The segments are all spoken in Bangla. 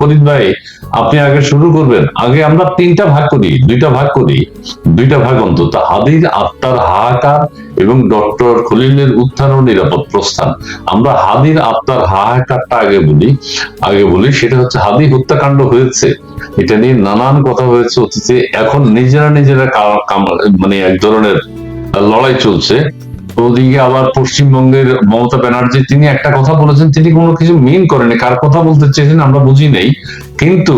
ফরিদ ভাই, আপনি আগে শুরু করবেন। আগে আমরা দুইটা ভাগ অন্তত, হাদির আত্মার হাহাকার এবং ডক্টর খলিলের উত্থান ও নিরাপদ প্রস্থান। আমরা হাদির আত্মার হাহাকারটা আগে বলি সেটা হচ্ছে, হাদি হত্যাকাণ্ড হয়েছে, এটা নিয়ে নানান কথা হয়েছে অতীতে। এখন নিজেরা মানে এক ধরনের লড়াই চলছে। ওদিকে আবার পশ্চিমবঙ্গের মমতা ব্যানার্জি, তিনি একটা কথা বলেছেন, তিনি কোনো কিছু মিন করেনি, কার কথা বলতে চেয়েছেন আমরা বুঝি নেই। কিন্তু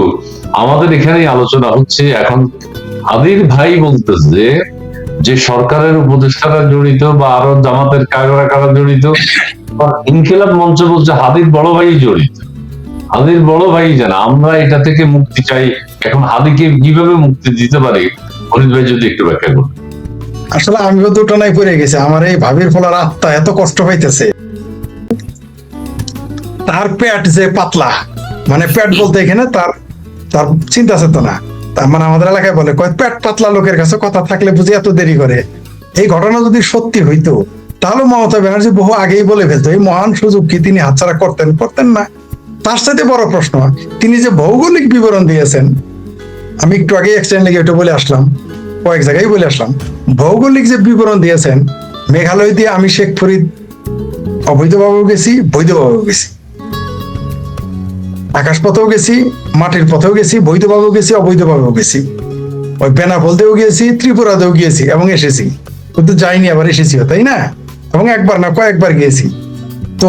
আমাদের এখানেই আলোচনা হচ্ছে এখন। হাদির ভাই বলতেছে যে সরকারের উপদেষ্টারা জড়িত বা আরো জামাতের কারা জড়িত। ইনকিলাব মঞ্চ বলছে হাদির বড় ভাই জড়িত, হাদির বড় ভাই জানা। আমরা এটা থেকে মুক্তি চাই। এখন হাদিকে কিভাবে মুক্তি দিতে পারি, ফরিদ ভাই যদি একটু ব্যাখ্যা করেন। আসলে আমিও দুটোনায় পড়ে গেছি। আমার এই ভাবির ফলার আত্মা এত কষ্ট পাইতেছে। তার পেট যে পাতলা, মানে পেট বলতে এখানে তার তার চিন্তা চেতনা, তার মানে আমাদের এলাকায় বলে কয় পেট পাতলা লোকের কাছে কথা থাকলে বুঝি এত দেরি করে। এই ঘটনা যদি সত্যি হইতো তাহলে মমতা ব্যানার্জি বহু আগেই বলে ফেলতো। এই মহান সুযোগ কি তিনি হাতছাড়া করতেন না? তার সাথে বড় প্রশ্ন, তিনি যে ভৌগোলিক বিবরণ দিয়েছেন, আমি একটু আগে এক্সটেন্ড লেগে এটা বলে আসলাম, কয়েক জায়গায় বলে আসলাম, ভৌগোলিক যে বিবরণ দিয়েছেন, মেঘালয় দিয়ে আমি শেখ ফরিদ অবৈধভাবেও গেছি, বৈধভাবেও গেছি, আকাশ পথেও গেছি, মাটির পথেও গেছি, বৈধভাবেও গেছি, অবৈধভাবেও গেছি, ওই বেনাপোলতেও গিয়েছি, ত্রিপুরাতেও গিয়েছি এবং এসেছি। কিন্তু যাইনি, আবার এসেছিও, তাই না? এবং একবার না কয়েকবার গিয়েছি। তো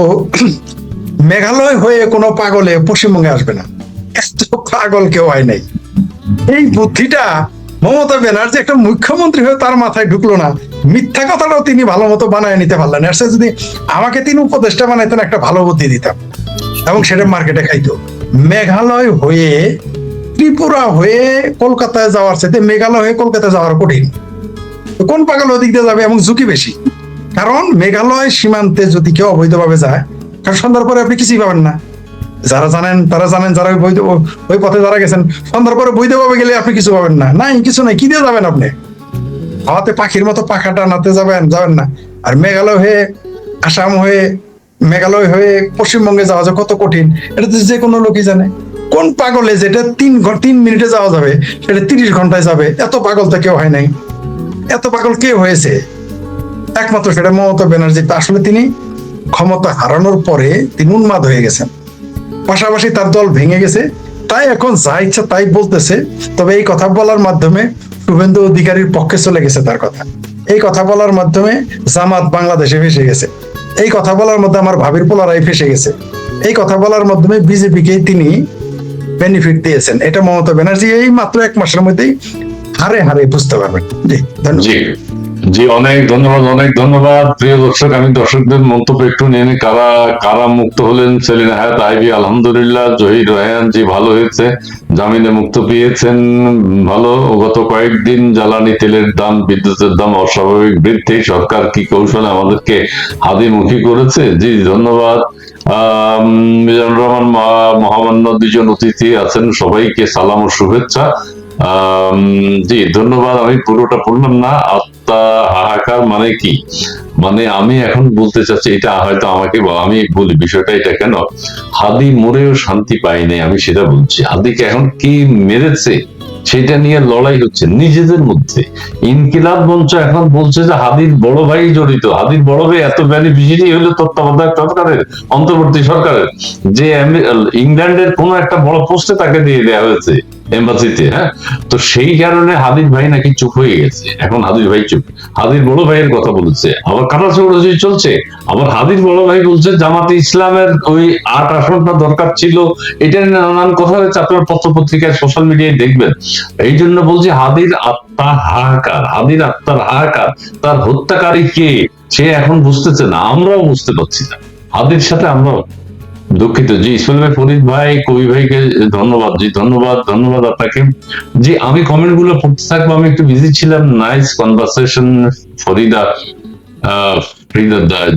মেঘালয় হয়ে কোনো পাগলে পশ্চিমবঙ্গে আসবে না, এত পাগল কেউ হয় নাই। এই বুদ্ধিটা মমতা ব্যানার্জি একটা মুখ্যমন্ত্রী হয়ে তার মাথায় ঢুকলো না। মিথ্যা কথাটাও তিনি ভালো মতো বানায় নিতে পারলেন। এর সাথে যদি আমাকে তিনি উপদেষ্টা বানাইতেন, একটা ভালো বুদ্ধি দিতাম এবং সেটা মার্কেটে খাইতো। মেঘালয় হয়ে ত্রিপুরা হয়ে কলকাতায় যাওয়ার সাথে মেঘালয় হয়ে কলকাতায় যাওয়ার কঠিন। কোন পাগল ওদিক দিয়ে যাবে এবং ঝুঁকি বেশি। কারণ মেঘালয় সীমান্তে যদি কেউ অবৈধভাবে যায়, কারণ সন্ধ্যার পরে আপনি কিছুই পাবেন না। যারা জানেন তারা জানেন, যারা ওই পথে যারা গেছেন, সন্ধ্যার পরে বৈধভাবে গেলে আপনি কিছু পাবেন না। নাই, কিছু নাই, কি দিয়ে যাবেন আপনি? হাওয়াতে পাখির মতো পাখা টানাতে যাবেন না। আর মেঘালয় হয়ে, আসাম হয়ে, মেঘালয় হয়ে পশ্চিমবঙ্গে যাওয়া যায় কত কঠিন, এটা তো যে কোনো লোকই জানে। কোন পাগলে যেটা 3 মিনিটে যাওয়া যাবে সেটা 30 ঘন্টায় যাবে? এত পাগল তো কেউ হয় নাই। এত পাগল কে হয়েছে? একমাত্র সেটা মমতা ব্যানার্জি। আসলে তিনি ক্ষমতা হারানোর পরে তিনি উন্মাদ হয়ে গেছেন, পাশাপাশি তার দল ভেঙে গেছে, তাই এখন যা ইচ্ছা তাই বলতেছে। তবে এই কথা বলার মাধ্যমে শুভেন্দু অধিকারীর পক্ষে চলে গেছে তার কথা। এই কথা বলার মাধ্যমে জামাত বাংলাদেশে ফেসে গেছে। এই কথা বলার মধ্যে আমার ভাবির পোলারাই ফেসে গেছে। এই কথা বলার মাধ্যমে বিজেপিকে তিনি বেনিফিট দিয়েছেন। এটা মমতা ব্যানার্জি এই মাত্র 1 মাসের মধ্যেই হারে হারে বুঝতে পারবেন। জি, ধন্যবাদ। জি, অনেক ধন্যবাদ প্রিয় দর্শক। আমি দর্শকদের মন্তব্য একটু নিয়ে নিই। কারা মুক্ত হলেন? সেলিনা হায়াত আইভি আলহামদুলিল্লাহ, জহির রায়হান জি ভালো হয়েছে, জামিনে মুক্ত পেয়েছেন, ভালো। গত কয়েকদিন জ্বালানি তেলের দাম, বিদ্যুতের দাম অস্বাভাবিক বৃদ্ধি, সরকার কি কৌশলে আমাদেরকে হাদিমুখী করেছে? জি ধন্যবাদ। মিজানুর রহমান, মহামান্য 2জন অতিথি আছেন, সবাইকে সালাম ও শুভেচ্ছা। জি ধন্যবাদ। আমি পুরোটা পড়লাম না। আত্মা হাহাকার মানে কি? মানে আমি এখন বলতে চাচ্ছি, এটা হয়তো আমাকে আমি বলি বিষয়টা এটা কেন, হাদি মরেও শান্তি পায়নি, আমি সেটা বলছি। হাদিকে এখন কি মেরেছে সেটা নিয়ে লড়াই হচ্ছে নিজেদের মধ্যে। ইনকিলাব মঞ্চ এখন বলছে যে হাদির বড় ভাই জড়িত। হাদির বড় ভাই এত বেনিফিশিয়ারি হলো তত্ত্বাবধায়ক সরকারের, অন্তর্বর্তী সরকারের, যে ইংল্যান্ডের কোন একটা বড় পোস্টে তাকে দিয়ে দেওয়া হয়েছে, এম্বাসিতে। হ্যাঁ, তো সেই কারণে হাদির ভাই নাকি চুপ হয়ে গেছে। এখন হাদির ভাই চুপ, হাদির বড় ভাইয়ের কথা বলেছে। আবার কাটাছড়ি চলছে। আবার হাদির বড় ভাই বলছে জামাতে ইসলামের ওই 8 আসনটা দরকার ছিল। এটা নিয়ে নানান কথা হয়েছে, আপনার পত্র পত্রিকায় সোশ্যাল মিডিয়ায় দেখবেন। এই জন্য বলছি, হাদির আত্মা হাহাকার, হাদির আত্মার হাহাকার। তার হত্যাকারী কে সে এখন বুঝতেছে না, আমরাও বুঝতে পারছি না। হাদির সাথে আমরাও দুঃখিত। জি ইসমাইল ভাই, ফরিদ ভাই, কবি ভাইকে ধন্যবাদ। জি ধন্যবাদ আপনাকে। জি, আমি কমেন্ট গুলো পড়তে থাকবো, আমি একটু বিজি ছিলাম। নাইস কনভারসেশন ফরিদা,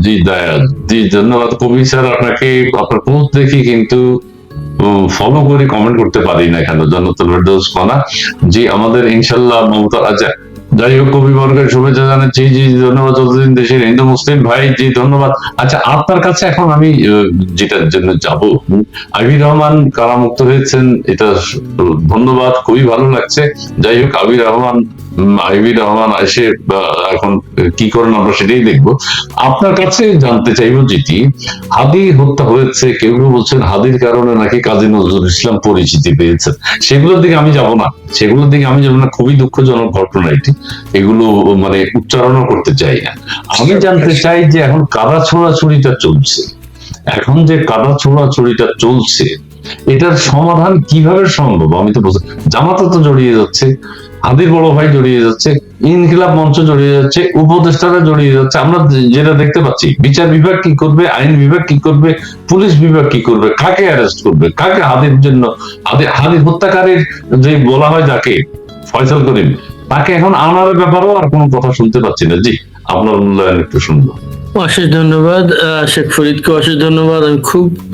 জি দায়াদ, জি ধন্যবাদ। কবি স্যার, আপনাকে আপনার পোস্ট দেখি কিন্তু ফলো করে কমেন্ট করতে পারি না, এখানে জনতল জি আমাদের ইনশাল্লাহ মমতা। আচ্ছা যাই হোক, কবি বর্গের শুভেচ্ছা জানাচ্ছি। জি ধন্যবাদ। যতদিন দেশের হিন্দু মুসলিম ভাই, জি ধন্যবাদ। আচ্ছা, আপনার কাছে এখন আমি যেটার জন্য যাব, আবির রহমান কারামুক্ত হয়েছেন, এটা ধন্যবাদ, খুবই ভালো লাগছে। যাই হোক, আবির রহমান এসে এখন কি করেন আমরা সেটাই দেখবো। আপনার কাছে জানতে চাইবো যেটি, হাদি হত্যা হয়েছে, কেউ কেউ বলছেন হাদির কারণে নাকি কাজী নজরুল ইসলাম পরিচিতি পেয়েছেন। সেগুলোর দিকে আমি যাব না, খুবই দুঃখজনক ঘটনা এটি। এগুলো মানে উচ্চারণও করতে চাই না। আমি জানতে চাই যে এখন কাদা ছোড়াছুড়িটা চলছে, এটার সমাধান কিভাবে সম্ভব? আমি তো জামাতা তো জড়িয়ে যাচ্ছে, হাদির বড় ভাই জড়িয়ে যাচ্ছে, ইনকিলাব মঞ্চ জড়িয়ে যাচ্ছে, উপদেষ্টারা জড়িয়ে যাচ্ছে। আমরা যেটা দেখতে পাচ্ছি, বিচার বিভাগ কি করবে, আইন বিভাগ কি করবে, পুলিশ বিভাগ কি করবে, কাকে অ্যারেস্ট করবে, কাকে হাদির জন্য, হাদির হত্যাকারীর যে বলা হয় যাকে ফয়সাল করিম, তাকে এখন আনার ব্যাপারেও আর কোনো কথা শুনতে পাচ্ছি না। জি, আপনার মূল্যায়ন একটু শুনবো। অশেষ ধন্যবাদ শেখ ফরিদকে, অশেষ ধন্যবাদ। আমি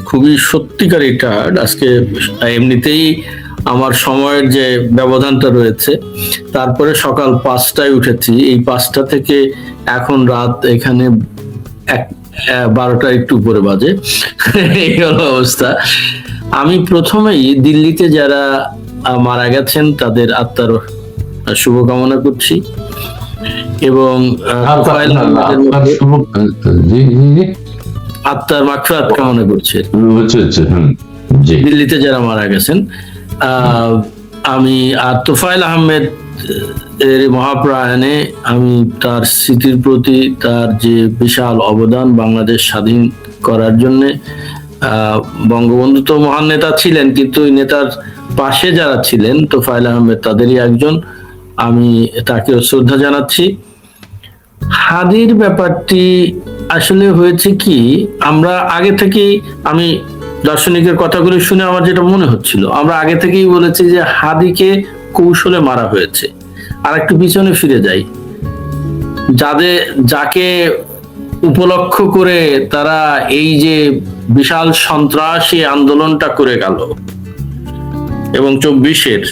খুবই সত্যিকারই টায়ার্ড আজকে। এমনিতেই আমার সময়ের যে ব্যবধানটা রয়েছে, তারপরে সকাল 5টায় উঠেছি, এই 5টা থেকে এখন রাত এখানে 12টা একটু উপরে বাজে। এই হলো অবস্থা। আমি প্রথমেই দিল্লিতে যারা মারা গেছেন তাদের আত্মার শুভকামনা করছি, এবং আত্মার মাগফিরাত কামনা করছি। দিল্লিতে যারা মারা গেছেন, আমি আর তোফায়েল আহমেদ এর মহাপ্রয়াণে আমি তার স্মৃতির প্রতি, তার যে বিশাল অবদান বাংলাদেশ স্বাধীন করার জন্য, বঙ্গবন্ধু তো মহান নেতা ছিলেন, কিন্তু ওই নেতার পাশে যারা ছিলেন তোফায়েল আহমেদ তাদেরই একজন, আমি তাকে শ্রদ্ধা জানাচ্ছি। হাদির ব্যাপারটি আসলে হয়েছে কি, আমরা আগে থেকেই, আমি দার্শনিকের কথাগুলি শুনে আমার যেটা মনে হচ্ছিল, আমরা আগে থেকেই বলেছি যে হাদিকে কৌশলে মারা হয়েছে। আর একটু পিছনে ফিরে যাই, যাকে উপলক্ষ করে তারা এই যে বিশাল সন্ত্রাসী আন্দোলনটা করে গেল, এবং 24-এর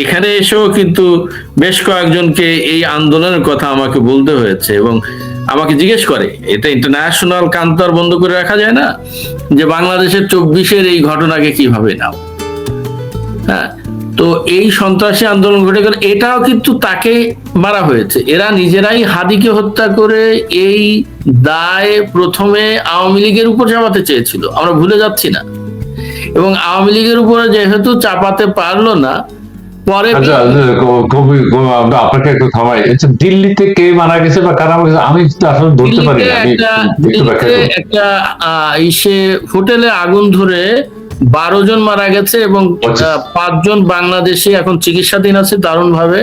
এখানে এসেও কিন্তু বেশ কয়েকজনকে এই আন্দোলনের কথা আমাকে বলতে হয়েছে, এবং আমাকে জিজ্ঞেস করে, এটা ইন্টারন্যাশনাল কান্তর বন্ধ করে রাখা যায় না, যে বাংলাদেশের 24-এর এই ঘটনাকে কিভাবে নাও। হ্যাঁ, তো এই সন্ত্রাসী আন্দোলন ঘটে গেল, এটাও কিন্তু তাকে মারা হয়েছে। এরা নিজেরাই হাদিকে হত্যা করে এই দায় প্রথমে আওয়ামী লীগের উপর চাপাতে চেয়েছিল, আমরা ভুলে যাচ্ছি না। এবং আওয়ামী লীগের উপরে যেহেতু চাপাতে পারলো না, পরে আপনাকে একটু থামাই, দিল্লিতে কে মারা গেছে বা কারা মারা গেছে আমি আসলে ধরতে পারি না। একটা হোটেলে আগুন ধরে 12 জন মারা গেছে, এবং 5 জন বাংলাদেশি এখন চিকিৎসাধীন আছে, দারুণ ভাবে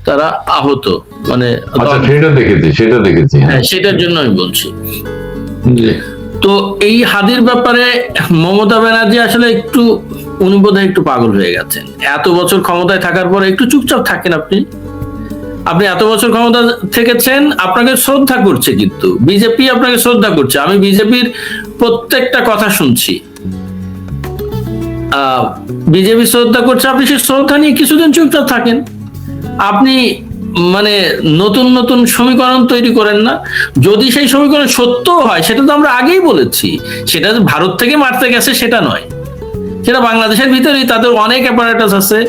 তারা আহত। মানে সেটা দেখেছি, হ্যাঁ, সেটার জন্য আমি বলছি। তো এই হাদির ব্যাপারে মমতা ব্যানার্জি আসলে উনি বোধহয় একটু পাগল হয়ে গেছেন। এত বছর ক্ষমতায় থাকার পরে একটু চুপচাপ থাকেন আপনি এত বছর ক্ষমতা থেকেছেন, আপনাকে শ্রদ্ধা করছে, কিন্তু বিজেপি আপনাকে শ্রদ্ধা করছে। আমি বিজেপির প্রত্যেকটা কথা শুনছি, বিজেপি শ্রদ্ধা করছে, আপনি সেই শ্রদ্ধা নিয়ে কিছুদিন চুপচাপ থাকেন। আপনি মানে নতুন নতুন সমীকরণ তৈরি করেন না। যদি সেই সমীকরণ সত্য হয়, সেটা তো আমরা আগেই বলেছি, সেটা ভারত থেকে মারতে গেছে সেটা নয়, সেটা বাংলাদেশের ভিতরেই তাদের অনেক অ্যাপারেটাস আছে,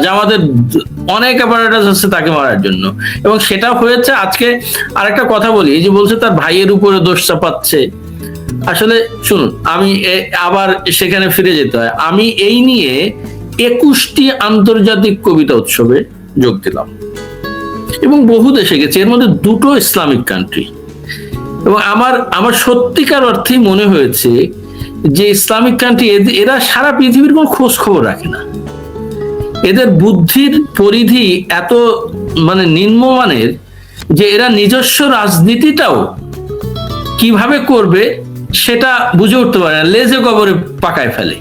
জামাতের অনেক অ্যাপারেটাস আছে তাকে মারার জন্য, এবং সেটা হয়েছে। আজকে আরেকটা কথা বলি, এই যে বলছে তার ভাইয়ের উপরে দোষ চাপাচ্ছে, আসলে শুনুন, আমি আবার সেখানে ফিরে যেতে হয়। আমি এই নিয়ে 21টি আন্তর্জাতিক কবিতা উৎসবে যোগ দিলাম, এবং বহু দেশে গেছি, এর মধ্যে 2টো ইসলামিক কান্ট্রি, এবং আমার সত্যিকার অর্থেই মনে হয়েছে যে ইসলামিক কান্ট্রি এরা সারা পৃথিবীর কোনো খোঁজ খবর রাখে না। এদের বুদ্ধির পরিধি এত মানে নিম্নমানের যে এরা নিজস্ব রাজনীতিটাও কিভাবে করবে সেটা বুঝে উঠতে পারে না, লেজে গোবরে পাকায় ফেলে।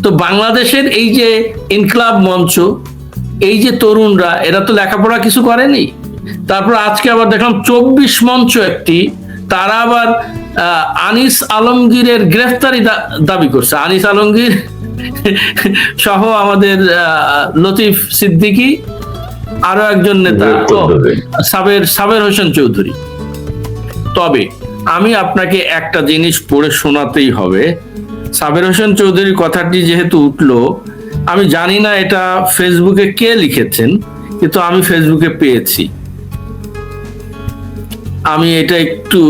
তো বাংলাদেশের এই যে ইনকিলাব মঞ্চ, এই যে তরুণরা, এরা তো লেখাপড়া কিছু করেনি। তারপর আজকে আবার দেখলাম 24 মঞ্চ একটি, তারা আবার আনিস আলমগীরের গ্রেফতারি দাবি করছে। আনিস আলমগীর সহ আমাদের লতিফ সিদ্দিকী আরো একজন নেতা উত্তর দেবে। সাবের হোসেন চৌধুরী। তবে আমি আপনাকে একটা জিনিস পড়ে শোনাতেই হবে। সাবের হোসেন চৌধুরীর কথাটি যেহেতু উঠলো, আমি জানি না এটা ফেসবুকে কে লিখেছেন, কিন্তু আমি ফেসবুকে পেয়েছি। আমি এটা একটু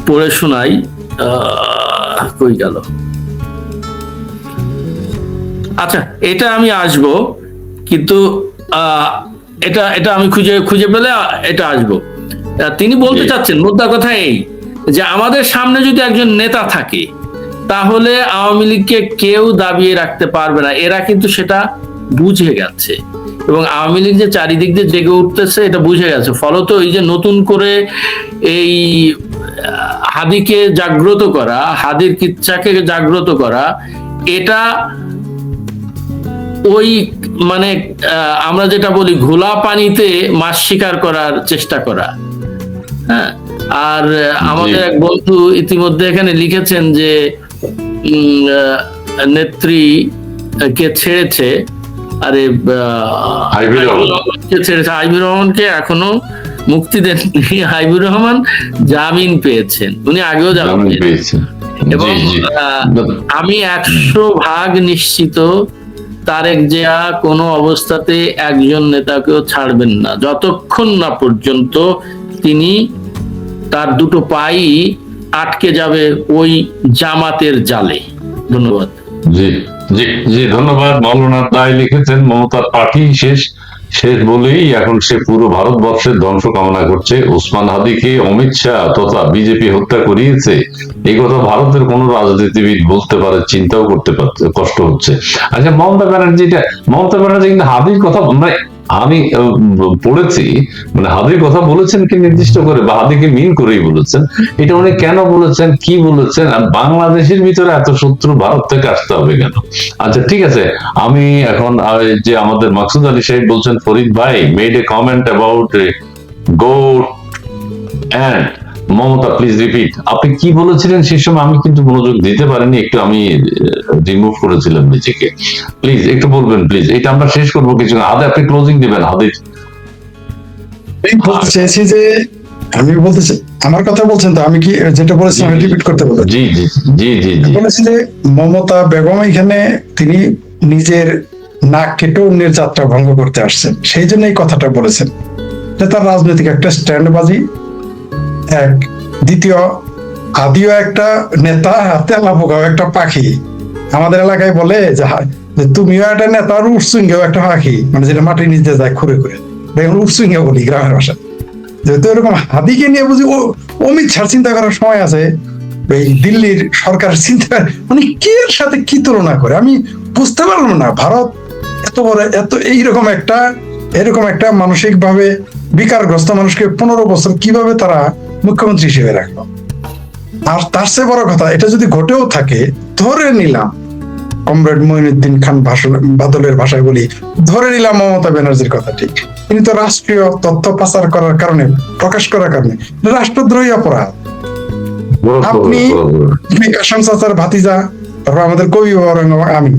পড়ে শোনাই। কই গেল? আচ্ছা, এটা আমি আসবো, কিন্তু এটা আমি খুঁজে পেলে এটা আসবো। তিনি বলতে চাচ্ছেন, মুদ্রা কথা এই যে আমাদের সামনে যদি একজন নেতা থাকে তাহলে আওয়ামী লীগকে কেউ দাবিয়ে রাখতে পারবে না। এরা কিন্তু সেটা বুঝে গেছে, এবং আওয়ামী লীগ যে চারিদিক দিয়ে জেগে উঠতেছে এটা বুঝে গেছে। ফলত এই যে নতুন করে এই হাদিকে জাগ্রত করা, হাদির কিচ্ছাকে জাগ্রত করা, এটা ওই মানে আমরা যেটা বলি ঘোলা পানিতে মাছ শিকার করার চেষ্টা করা। হ্যাঁ, আর আমাদের এক বন্ধু ইতিমধ্যে এখানে লিখেছেন যে নেত্রী কে ছেড়েছে, আরে ছেড়েছে আইবুর রহমানকে এখনো মুক্তি দেননি। আইবুর রহমান জামিন পেয়েছেন, উনি আগেও জামিন পেয়েছেন, এবং আমি 100% নিশ্চিত তারেক জিয়া কোনো অবস্থাতে একজন নেতাকেও ছাড়বেন না যতক্ষণ না পর্যন্ত তিনি তার দুটো পাই আটকে যাবে ওই জামাতের জালে। ধন্যবাদ। জি জি জি, ধন্যবাদ। মাওলানা তাই লিখেছেন, মমতার পার্টি শেষ বলেই এখন সে পুরো ভারতবর্ষের ধ্বংস কামনা করছে। ওসমান হাদিকে অমিত শাহ তথা বিজেপি হত্যা করিয়েছে, এই কথা ভারতের কোন রাজনীতিবিদ বলতে পারে, চিন্তাও করতে পারছে, কষ্ট হচ্ছে। আচ্ছা, মমতা ব্যানার্জি কিন্তু হাদির কথা আমি পড়েছি, মানে হাদির কথা বলেছেন কি নির্দিষ্ট করে বা হাদিকে মিন করেই বলেছেন, এটা উনি কেন বলেছেন, কি বলেছেন, আর বাংলাদেশের ভিতরে এত শত্রু ভারত থেকে আসতে হবে কেন? আচ্ছা ঠিক আছে, আমি এখন যে আমাদের মাকসুদ আলী সাহেব বলছেন, ফরিদ ভাই made a comment about goat and Mamata, please repeat. আপনি কি বলেছিলেন সেই সময়? আমি কিন্তু মনোযোগ দিতে পারিনি, একটু আমি রিমুভ করেছিলাম নিজেকে। প্লিজ একটু বলবেন প্লিজ, এটা আমরা শেষ করবো কিছু না। হাতে আপনি ক্লোজিং দিবেন। হাতে বলতে চাইছি যে আমি বলতে চাই, আমার কথা বলছেন তো, আমি কি যেটা বলেছিলাম রিপিট করতে বলবো? জি জি জি জি জি, বলেছি যে মমতা বেগম এখানে তিনি নিজের নাক কেটে অন্যের যাত্রা ভঙ্গ করতে আসছেন, সেই জন্য এই কথাটা বলেছেন। এটা তার রাজনৈতিক একটা স্ট্যান্ডবাজি। এক, দ্বিতীয়, আদিও একটা নেতা, তেলা পোকাও একটা পাখি। আমাদের এলাকায় বলে যে তুমিও একটা নেতা, আর উৎসুঙ্গেও একটা পাখি, মানে যেটা মাটির নিচে যায় খুঁড়ে খুঁড়ে, দেখুন উৎসুঙ্গে বলি গ্রামের ভাষা। যেহেতু এরকম হাদিকে নিয়ে বুঝি অমিত শাহ চিন্তা করার সময় আছে, এই দিল্লির সরকারের চিন্তা, মানে কি এর সাথে কি তুলনা করে আমি বুঝতে পারলাম না। ভারত এত বড়, এত এরকম একটা মানসিক ভাবে বিকারগ্রস্ত মানুষকে 15 বছর কিভাবে তারা মুখ্যমন্ত্রী হিসেবে রাখলো? আর তার চেয়ে বড় কথা, এটা যদি ঘটেও থাকে, ধরে নিলাম, কমরেড মঈনুদ্দিন খান বাদলের ভাষায় বলি, ধরে নিলাম মমতা ব্যানার্জির কথা ঠিক, কিন্তু রাষ্ট্রীয় তথ্য পাচার করার কারণে, প্রকাশ করার কারণে রাষ্ট্রদ্রোহী অপরাধ। আপনি কাসেম চাচার ভাতিজা, তারপর আমাদের কবি বাবা, আমি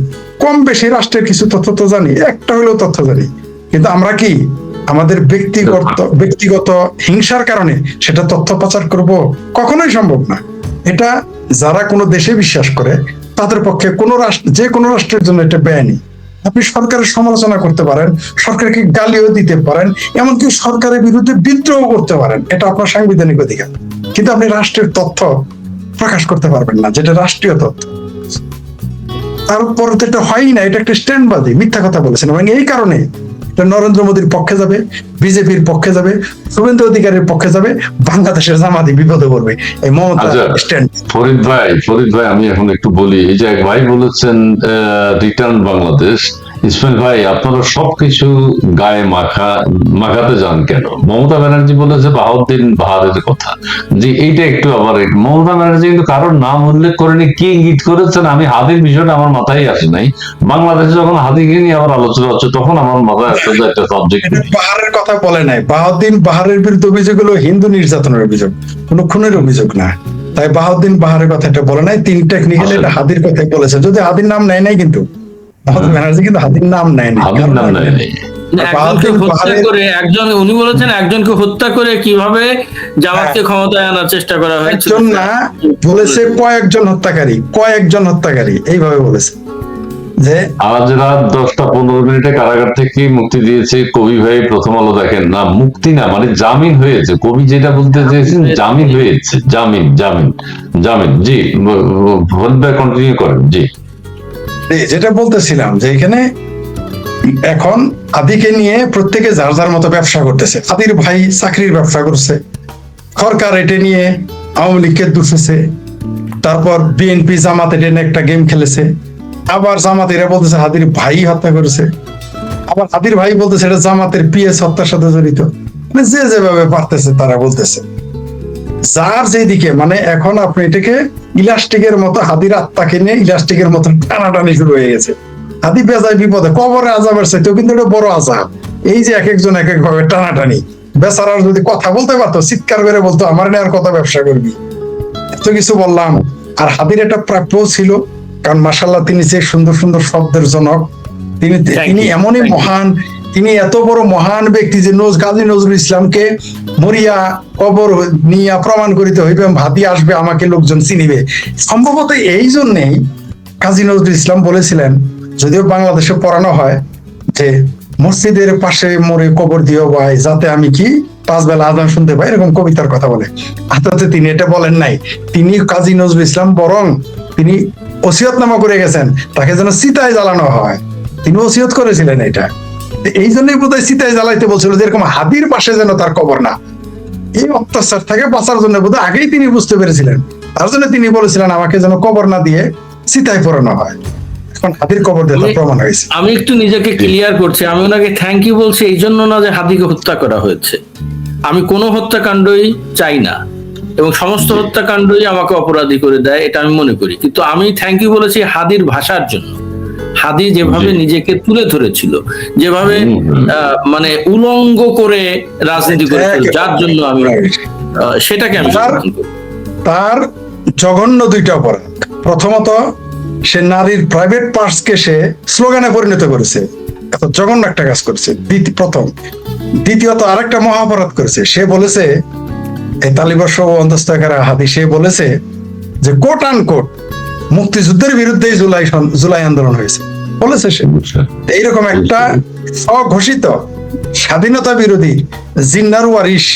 কম বেশি রাষ্ট্রের কিছু তথ্য তো জানি, একটা হলেও তথ্য জানি, কিন্তু আমরা কি আমাদের ব্যক্তিগত হিংসার কারণে সেটা তথ্য পাচার করব? কখনোই সম্ভব না। এটা যারা কোনো দেশে বিশ্বাস করে তাদের পক্ষে যে কোনো রাষ্ট্রের জন্য এটা বেআইনি। আপনি সরকারের সমালোচনা করতে পারেন, সরকারকে গালিও দিতে পারেন, এমনকি সরকারের বিরুদ্ধে বিদ্রোহ করতে পারেন, এটা আপনার সাংবিধানিক অধিকার, কিন্তু আপনি রাষ্ট্রের তথ্য প্রকাশ করতে পারবেন না, যেটা রাষ্ট্রীয় তথ্য। তারপর তো এটা হয়ই না, এটা একটা স্ট্যান্ডবাজি, মিথ্যা কথা বলেছেন, এবং এই কারণে নরেন্দ্র মোদীর পক্ষে যাবে, বিজেপির পক্ষে যাবে, শুভেন্দু অধিকারীর পক্ষে যাবে, বাংলাদেশের জামাতি বিপদে পড়বে। এই মমতা স্ট্যান্ড। ফরিদ ভাই আমি এখন একটু বলি, এই যে এক ভাই বলেছেন রিটার্ন বাংলাদেশ, ইসমাইল ভাই আপনারা সবকিছু গায়ে মাখাতে যান কেন? মমতা ব্যানার্জি বলেছে বাহাউদ্দিন বাহারের কথা, যে এইটা একটু আবার মমতা ব্যানার্জি কিন্তু কারোর নাম উল্লেখ করেনি, কি ইঙ্গিত করেছেন আমি হাদির বিষয়টা আমার মাথায় আসে নাই। বাংলাদেশে যখন হাদিকে নিয়ে আবার আলোচনা হচ্ছে তখন আমার মাথায় আসছে একটা সাবজেক্ট। বাহারের কথা বলে নাই, বাহাউদ্দিন বাহারের বিরুদ্ধে অভিযোগ হলো হিন্দু নির্যাতনের অভিযোগ, কোনো খুনের অভিযোগ না। তাই বাহাউদ্দিন বাহারের কথা এটা বলে নাই, তিনি টেকনিক্যালি এটা হাদির কথাই বলেছেন। যদি হাদির নাম নেয় নাই, কিন্তু মমতা ব্যানার্জি কিন্তু হাদির নাম নেয় নাই। একজনকে হত্যা করে উনি বলেছেন একজনকে হত্যা করে কিভাবে জামাতকে ক্ষমতায় আনার চেষ্টা করা হয়েছে। একজন না, বলেছে কয়েকজন হত্যাকারী এইভাবে বলেছে। যে আজ রাত 10টা 15 কারাগার থেকে মুক্তি দিয়েছে কবি ভাই। প্রথম আলো দেখেন না, মুক্তি না, মানে জামিন হয়েছে। কবি যেটা বলতে চেয়েছেন জামিন হয়েছে, জামিন জামিন জামিন। জি কন্টিনিউ করেন। জি যেটা বলতেছিলাম যে এখানে এখন হাদিকে নিয়ে প্রত্যেকে যার যার মতো ব্যবসা করতেছে। হাদির ভাই চাকরির ব্যবসা করছে, সরকার এটা নিয়ে আওয়ামী লীগকে দুষেছে, তারপর বিএনপি জামাত এটা নিয়ে একটা গেম খেলেছে, আবার জামাত এরা বলতেছে হাদির ভাই হত্যা করেছে, আবার হাদির ভাই বলতেছে এটা জামাতের পিএস হত্যার সাথে জড়িত। মানে যে যেভাবে পারতেছে তারা বলতেছে, যার যেদিকে। মানে এখন আপনি এটাকে ইলাস্টিকের মতো, হাদির আত্মাকে নিয়ে ইলাস্টিকের মতো টানাটানি শুরু হয়ে গেছে। হাদি বেজায় বিপদে, কবরে আযাবের চাইতেও কিন্তু এটা বড় আযাব। এই যে এক একজন এক এক ভাবে টানাটানি। বেচারার যদি কথা বলতে পারতো, চিৎকার করে বলতো আমার নেওয়ার কথা ব্যবসা করবি, এত কিছু বললাম। আর হাদির একটা প্রাপ্য ছিল, কারণ মাশাআল্লাহ তিনি যে সুন্দর সুন্দর শব্দের জনক, তিনি এমনই মহান, তিনি এত বড় মহান ব্যক্তি যে কাজী নজরুল ইসলামকে মরিয়া কবর নিয়ে প্রমাণ করিতে হইবে, হাদি আসবে আমাকে লোকজন চিনিবে। সম্ভবত এই জন্যেই কাজী নজরুল ইসলাম বলেছিলেন, যদিও বাংলাদেশে পড়ানো হয় যে মসজিদের পাশে মরে কবর দিও ভাই, যাতে আমি কি 5 বেলা আযান শুনতে পাই, এরকম কবিতার কথা বলে। আদতে তিনি এটা বলেন নাই। তিনি কাজী নজরুল ইসলাম বরং তিনি ওসিয়তনামা করে গেছেন তাকে যেন চিতায় জ্বালানো হয়। তিনি ওসিয়ত করেছিলেন এটা। এই জন্যই বোধহয় চিতায় জ্বালাইতে বলছিল, যে এরকম হাদির পাশে যেন তার কবর না। এই অত্যাচার থেকে বাঁচার জন্য বোধহয় আগেই তিনি বুঝতে পেরেছিলেন, তার জন্য তিনি বলেছিলেন আমাকে যেন কবর না দিয়ে চিতায় পোড়ানো হয়। এখন হাদির কবর দিয়ে প্রমাণ হয়েছে। আমি একটু নিজেকে ক্লিয়ার করছি, আমি ওনাকে থ্যাংক ইউ বলছি এই জন্য না যে হাদিকে হত্যা করা হয়েছে। আমি কোনো হত্যাকাণ্ডই চাই না, এবং সমস্ত হত্যাকাণ্ডই আমাকে অপরাধী করে দেয়, এটা আমি মনে করি। কিন্তু আমি থ্যাংক ইউ বলেছি হাদির ভাষার জন্য। হাদি যেভাবে নিজেকে তুলে ধরেছিল, যেভাবে মানে উলঙ্গ করে রাজনীতি করেছিল, যার জন্য আমি সেটাকে আমি তার জঘন্য 2টা অপরাধ। প্রথমত, সে নারীর প্রাইভেট পার্টসকে সে স্লোগানে পরিণত করেছে, এত জঘন্য একটা কাজ করেছে প্রথম। দ্বিতীয়ত আরেকটা মহা অপরাধ করেছে, সে বলেছে এই তালিবান সহ অন্তস্থকারী হাদি, সে বলেছে যে কোট আন কোট মুক্তিযুদ্ধের বিরুদ্ধে জুলাই আন্দোলন হয়েছে, বলেছে সে। এইরকম একটা অঘোষিত স্বাধীনতা বিরোধী জিন্নার ওয়ারিশ,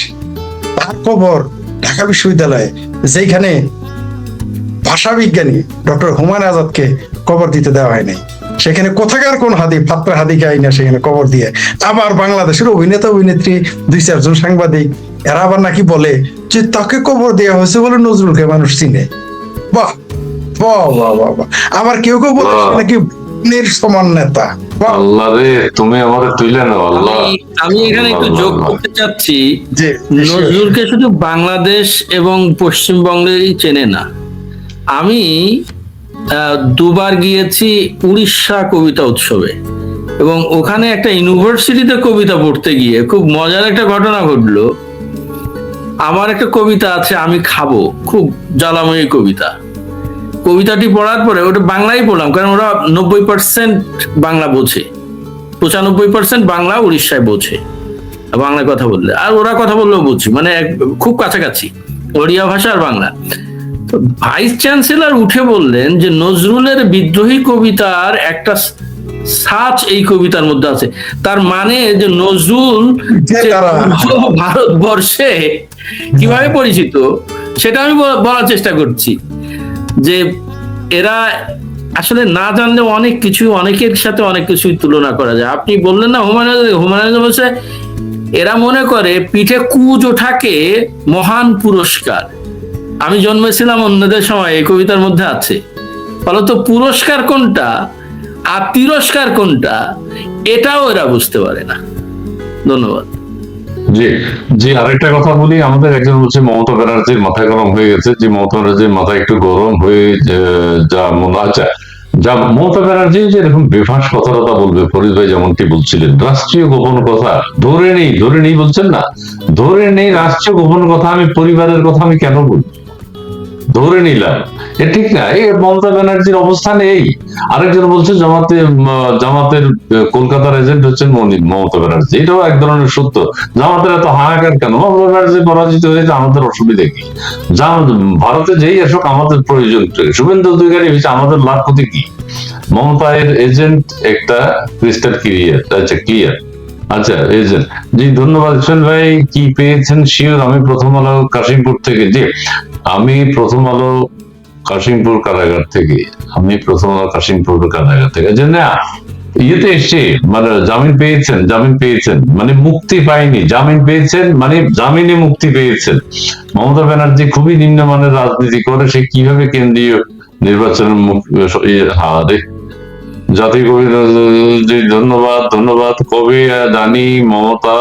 তার কবর ঢাকা বিশ্ববিদ্যালয়ে, যেখানে ভাষা বিজ্ঞানী ডক্টর হুমায়ুন আজাদকে কবর দিতে দেওয়া হয়নি, সেখানে কোথাকার কোন হাদি ফাত্রা হাদিকে আইনা সেখানে কবর দিয়ে। আবার বাংলাদেশের অভিনেতা অভিনেত্রী 2-4 জন সাংবাদিক এরা আবার নাকি বলে যে তাকে কবর দেওয়া হয়েছে বলে নজরুলকে মানুষ চিনে। বাহ বাহ বাহ বাহ বাহ। আবার কেউ কেউ বলে নাকি সমান নেতা। আল্লাহ রে, তুমি আমারে তুইলে নাও আল্লাহ। আমি এখানে একটু যোগ করতে চাচ্ছি, নজরুলকে শুধু বাংলাদেশ এবং পশ্চিমবঙ্গেই চেনে না। আমি 2বার গিয়েছি উড়িষ্যা কবিতা উৎসবে, এবং ওখানে একটা ইউনিভার্সিটিতে কবিতা পড়তে গিয়ে খুব মজার একটা ঘটনা ঘটলো। আমার একটা কবিতা আছে আমি খাবো, খুব জ্বালাময়ী কবিতা। কবিতাটি পড়ার পরে ওটা বাংলায় পড়লাম, কারণ ওরা 90% বাংলা বোঝে, 95% বাংলা উড়িষ্যায় বোঝে বাংলায় কথা বললে, আর ওরা কথা বললেও বুঝি, মানে খুব কাছাকাছি ওড়িয়া ভাষা আর বাংলা। তো ভাইস চ্যান্সেলর উঠে বললেন যে নজরুলের বিদ্রোহী কবিতার একটা সাচ এই কবিতার মধ্যে আছে। তার মানে যে নজরুল ভারতবর্ষে কিভাবে পরিচিত সেটা আমি বলার চেষ্টা করছি, যে এরা আসলে না জানলে অনেক কিছু, অনেকের সাথে অনেক কিছুই তুলনা করা যায়। আপনি বললেন না হুমায়ুন বলছে এরা মনে করে পিঠে কুজ ওঠাকে মহান পুরস্কার। আমি জন্মেছিলাম অন্যদের সময় এই কবিতার মধ্যে আছে। ফলত পুরস্কার কোনটা আর তিরস্কার কোনটা এটাও এরা বুঝতে পারে না। ধন্যবাদ। জি জি, আরেকটা কথা বলি, আমাদের একজন বলছে মমতা ব্যানার্জির মাথা গরম হয়ে গেছে। যে মমতা ব্যানার্জির মাথা একটু গরম হয়ে যা মনে হচ্ছে, যা মমতা ব্যানার্জি যে এরকম বেফাঁস কথাটা বলবে, ফরিদ ভাই যেমনটি বলছিলেন, রাষ্ট্রীয় গোপন কথা ধরে নেই বলছেন না, ধরে নেই রাষ্ট্রীয় গোপন কথা। আমি পরিবারের কথা আমি কেন বলবো? ধরে নিলাম, এ ঠিক না। এই মমতা ব্যানার্জির অবস্থান এই। আরেকজন বলছে জামাতের কলকাতার এজেন্ট হচ্ছেন মমতা ব্যানার্জি। এটাও এক ধরনের সত্য। জামাতের এত হাহাকার কেন? মমতা ব্যানার্জি পরাজিত হয়েছে, আমাদের অসুবিধা কি? ভারতে যেই আসুক আমাদের প্রয়োজন। শুভেন্দু অধিকারী হয়েছে, আমাদের লাভ ক্ষতি কি? মমতায়ের এজেন্ট একটা ক্রিস্টাল ক্লিয়ার। আচ্ছা, ক্লিয়ার। আচ্ছা, এজেন্ট। জি, ধন্যবাদ ইসমাইল ভাই। কি পেয়েছেন শিওর? আমি প্রথম আলো কাশিমপুর থেকে। জি, আমি প্রথম আলো কাশিমপুর কারাগার থেকে। যে না, ইয়েতে এসছে, মানে জামিন পেয়েছেন মানে মুক্তি পায়নি, জামিন পেয়েছেন মানে জামিনে মুক্তি পেয়েছেন। মমতা ব্যানার্জি খুবই নিম্নমানের রাজনীতি করে, সে কিভাবে কেন্দ্রীয় নির্বাচনের হারে জাতীয় কবি জি, ধন্যবাদ। কবে জানি মমতা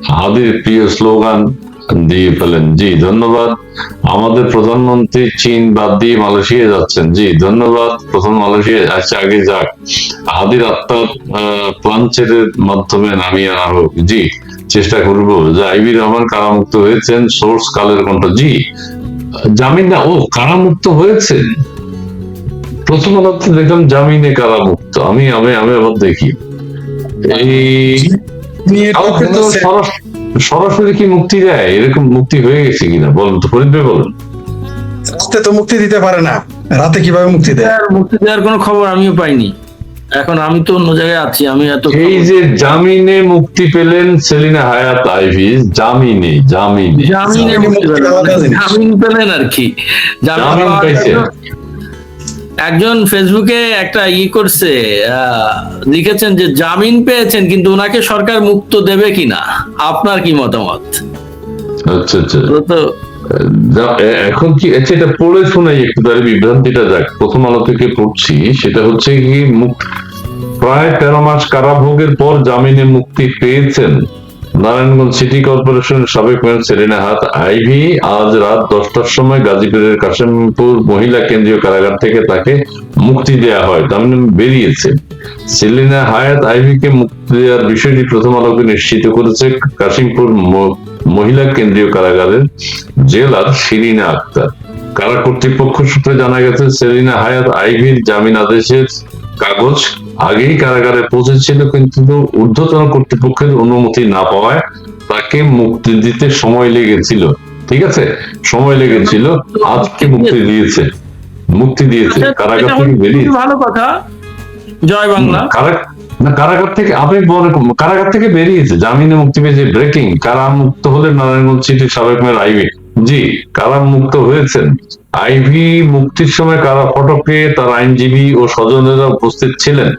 হাদির প্রিয় স্লোগান দিয়ে ফেলেন। জি, ধন্যবাদ। আমাদের প্রধানমন্ত্রী চীন বাদ দিয়ে মালয়েশিয়া যাচ্ছেন। জি, ধন্যবাদ। প্রথম মালয়েশিয়া, আচ্ছা আগে যাক। হাদির আত্মার প্লাঞ্চের মাধ্যমে নামিয়ে আনা হোক। জি, চেষ্টা করব। যে আইবি রহমান কারামুক্ত হয়েছেন, সোর্স কালের কণ্ঠ। জি, জামিন না, ও কারামুক্ত হয়েছেন। প্রথম আলোতে দেখলাম জামিনে কারামুক্ত। আমি আবার দেখি এই কাউকে তো সরাসরি কি মুক্তি দেয়? এরকম মুক্তি হয়ে গেছে কিনা বলুন তো, ফরিদ ভাই বলুন। রাতে তো মুক্তি দিতে পারে না, রাতে কিভাবে মুক্তি দেয়? মুক্তি দেওয়ার কোনো খবর আমিও পাইনি। এখন আমি তো অন্য জায়গায় আছি, আমি এত এই যে জামিনে মুক্তি পেলেন সেলিনা হায়াত আইভি, জামিনে মুক্তি পেলেন, জামিন পেলেন আর কি। জামিন পাইছে। একজন ফেসবুকে একটা করছে, লিখেছেন যে জামিন পেয়েছেন, কিন্তু ওনাকে সরকার মুক্ত দেবে কিনা, আপনার কি মতামত? আচ্ছা, তো এখন কি, আচ্ছা এটা পড়ে শোনাই একটু, তার বিভ্রান্তিটা যাক। প্রথম আলো থেকে পড়ছি, সেটা হচ্ছে কি, প্রায় 13 মাস কারাভোগের পর জামিনে মুক্তি পেয়েছেন নারায়ণগঞ্জ সিটি কর্পোরেশনের সাবেক মেয়র সেলিনা হায়াত আইভি। আজ রাত 10টার সময় গাজীপুরের কাশিমপুর মহিলা কেন্দ্রীয় কারাগার থেকে তাকে মুক্তি দেওয়া হয়, জামিনে বেরিয়েছে। সেলিনা হায়াত আইভিকে মুক্তি দেওয়ার বিষয়টি প্রথম আলোকে নিশ্চিত করেছে কাশিমপুর মহিলা কেন্দ্রীয় কারাগারের জেলার শিরিনা আক্তার। কারা কর্তৃপক্ষ সূত্রে জানা গেছে, সেলিনা হায়াত আইভির জামিন আদেশের কাগজ আগেই কারাগারে পৌঁছেছিল, কিন্তু ঊর্ধ্বতন কর্তৃপক্ষের অনুমতি না পাওয়ায় তাকে মুক্তি দিতে সময় লেগেছিল। ঠিক আছে, সময় লেগেছিল। আজকে মুক্তি দিয়েছে কারাগার থেকে বেরিয়ে। ভালো কথা, জয় বাংলা। কারাগার থেকে বেরিয়েছে, জামিনে মুক্তি পেয়েছে। ব্রেকিং, কারামুক্ত হলেন নারায়ণগঞ্জ সিটির সাবেক মেয়র আইভি। জি, কারামুক্ত হয়েছেন আইভি। মুক্তির সময় কারা ফটকে তার আইনজীবী ও স্বজনেরা উপস্থিত ছিলেন।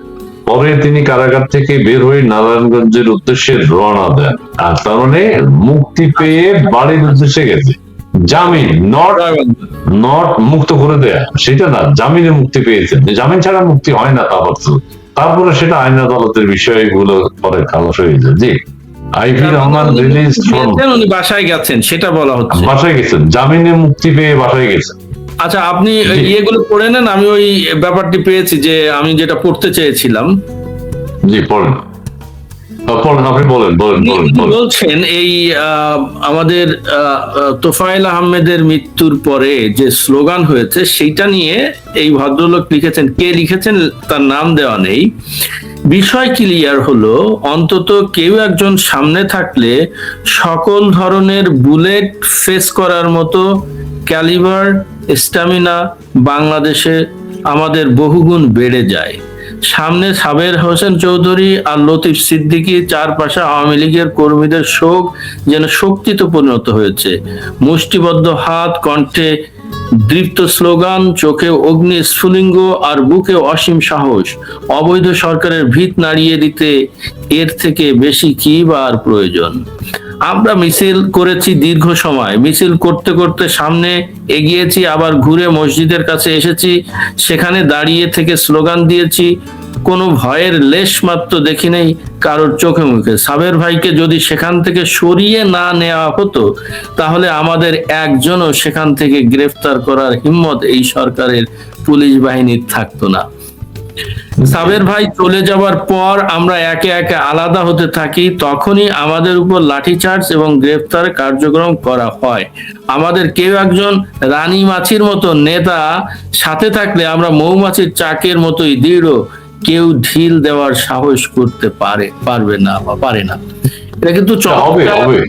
পরে তিনি কারাগার থেকে বের হয়ে নারায়ণগঞ্জের উদ্দেশ্যে রওনা দেন। আর তার মানে মুক্তি পেয়ে বাড়ির উদ্দেশ্যে গেছে। জামিন নট মুক্ত করে দেয়া, সেটা না, জামিনে মুক্তি পেয়েছেন। জামিন ছাড়া মুক্তি হয় না, তারপরে সেটা আইন আদালতের বিষয়গুলো পরে খালাস হয়ে যায়। জি, আইভি রহমান রিলিজ উনি বাসায় গেছেন, সেটা বলা হচ্ছে। বাসায় গেছেন, জামিনে মুক্তি পেয়ে বাসায় গেছেন। আচ্ছা, আপনি ইয়েগুলো পড়ে নেন, আমি ওই ব্যাপারটি পেয়েছি যে আমি যেটা পড়তে চেয়েছিলাম। জি, পড়েন। আপনি বলেন। বলছেন এই আমাদের তোফায়েল আহমেদের মৃত্যুর পরে যে স্লোগান হয়েছে সেইটা নিয়ে এই ভদ্রলোক লিখেছেন। কে লিখেছেন তার নাম দেওয়া নেই। বিষয় ক্লিয়ার হলো, অন্তত কেউ একজন সামনে থাকলে সকল ধরনের বুলেট ফেস করার মতো ক্যালিবার স্ট্যামিনা বাংলাদেশে আমাদের বহুগুণ বেড়ে যায়। সামনে সাবের হোসেন চৌধুরী আর লতিফ সিদ্দিকী, চারপাশে আওয়ামী লীগের কর্মীদের শোক যেন শক্তিতে পরিণত হয়েছে। মুষ্টিবদ্ধ হাত, কণ্ঠে দৃপ্ত স্লোগান, চোখে অগ্নি স্ফুলিঙ্গ আর বুকে অসীম সাহস। অবৈধ সরকারের ভিত নাড়িয়ে দিতে এর থেকে বেশি কি বা আর প্রয়োজন? আমরা মিছিল করেছি দীর্ঘ সময়, মিছিল করতে করতে সামনে এগিয়েছি, আবার ঘুরে মসজিদের কাছে এসেছি, সেখানে দাঁড়িয়ে থেকে স্লোগান দিয়েছি। কোনো ভয়ের লেশ মাত্র দেখি নেই কারোর চোখে মুখে। সাবের ভাইকে যদি সেখান থেকে সরিয়ে না নেওয়া হতো, তাহলে আমাদের একজনও সেখান থেকে গ্রেফতার করার হিম্মত এই সরকারের পুলিশ বাহিনীর থাকতো না। সাবের ভাই চলে যাওয়ার পর আমরা একে একে আলাদা হতে থাকি, তখনই আমাদের উপর লাঠিচার্জ এবং গ্রেফতার কার্যক্রম করা হয়। আমাদের কেউ একজন রানী মাছির মতো নেতা সাথে থাকলে আমরা মৌমাছির চাকের মতোই দৃঢ়, কেউ ঢিল দেওয়ার সাহস করতে পারবে না বা পারে না। এটা কিন্তু হবে চমৎকার হবে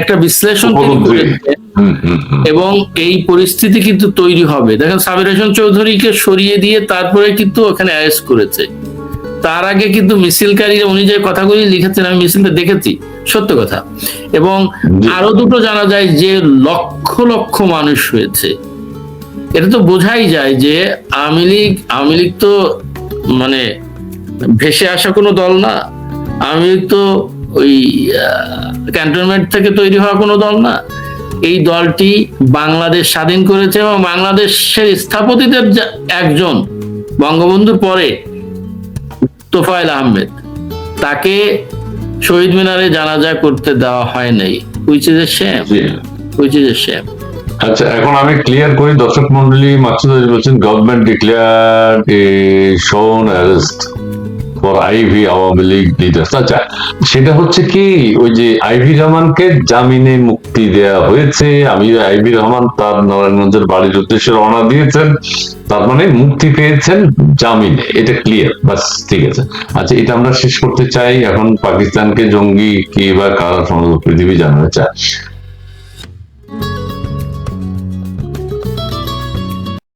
একটা বিশ্লেষণ তিনি উপলব্ধি। করেছেন। হুম। এবং এই পরিস্থিতি কিন্তু তৈরি হবে। দেখেন সাবির হোসেন চৌধুরীকে সরিয়ে দিয়ে তারপরে কিন্তু ওখানে অ্যারেস্ট করেছে। তার আগে কিন্তু মিছিলকারীরা উনি যে কথাগুলি লিখেছেন আমি মিছিলটা দেখেছি, সত্য কথা। এবং জি। আরো দুটো জানা যায় যে লক্ষ লক্ষ মানুষ হয়েছে। এটা তো বোঝাই যায় যে আওয়ামী লীগ তো মানে ভেসে আসা কোনো দল না। আওয়ামী লীগ তো ওই ক্যান্টনমেন্ট থেকে তৈরি হওয়া কোনো দল না। এই দলটি বাংলাদেশ স্বাধীন করেছে এবং বাংলাদেশের স্থপতিদের একজন, বঙ্গবন্ধুর পরে তোফায়েল আহমেদ, তাকে শহীদ মিনারে জানাজা করতে দেওয়া হয় নাই। Which is a shame, G. Which is a shame. আচ্ছা, এখন আমি ক্লিয়ার করি, দর্শক মন্ডলী। মাকসুদ আলী বলছেন government declare a shown arrest for IV Awami League leaders. আচ্ছা, সেটা হচ্ছে কি, ওই যে আইভি রহমানকে জামিনে মুক্তি দেয়া হয়েছে। আইভি রহমান তার নারায়ণগঞ্জের বাড়ির উদ্দেশ্যে রওনা দিয়েছেন, তার মানে মুক্তি পেয়েছেন জামিনে, এটা ক্লিয়ার, বাস ঠিক আছে। আচ্ছা, এটা আমরা শেষ করতে চাই। এখন পাকিস্তানকে জঙ্গি কি বা কারা সমগ্র পৃথিবী জানাতে চায়।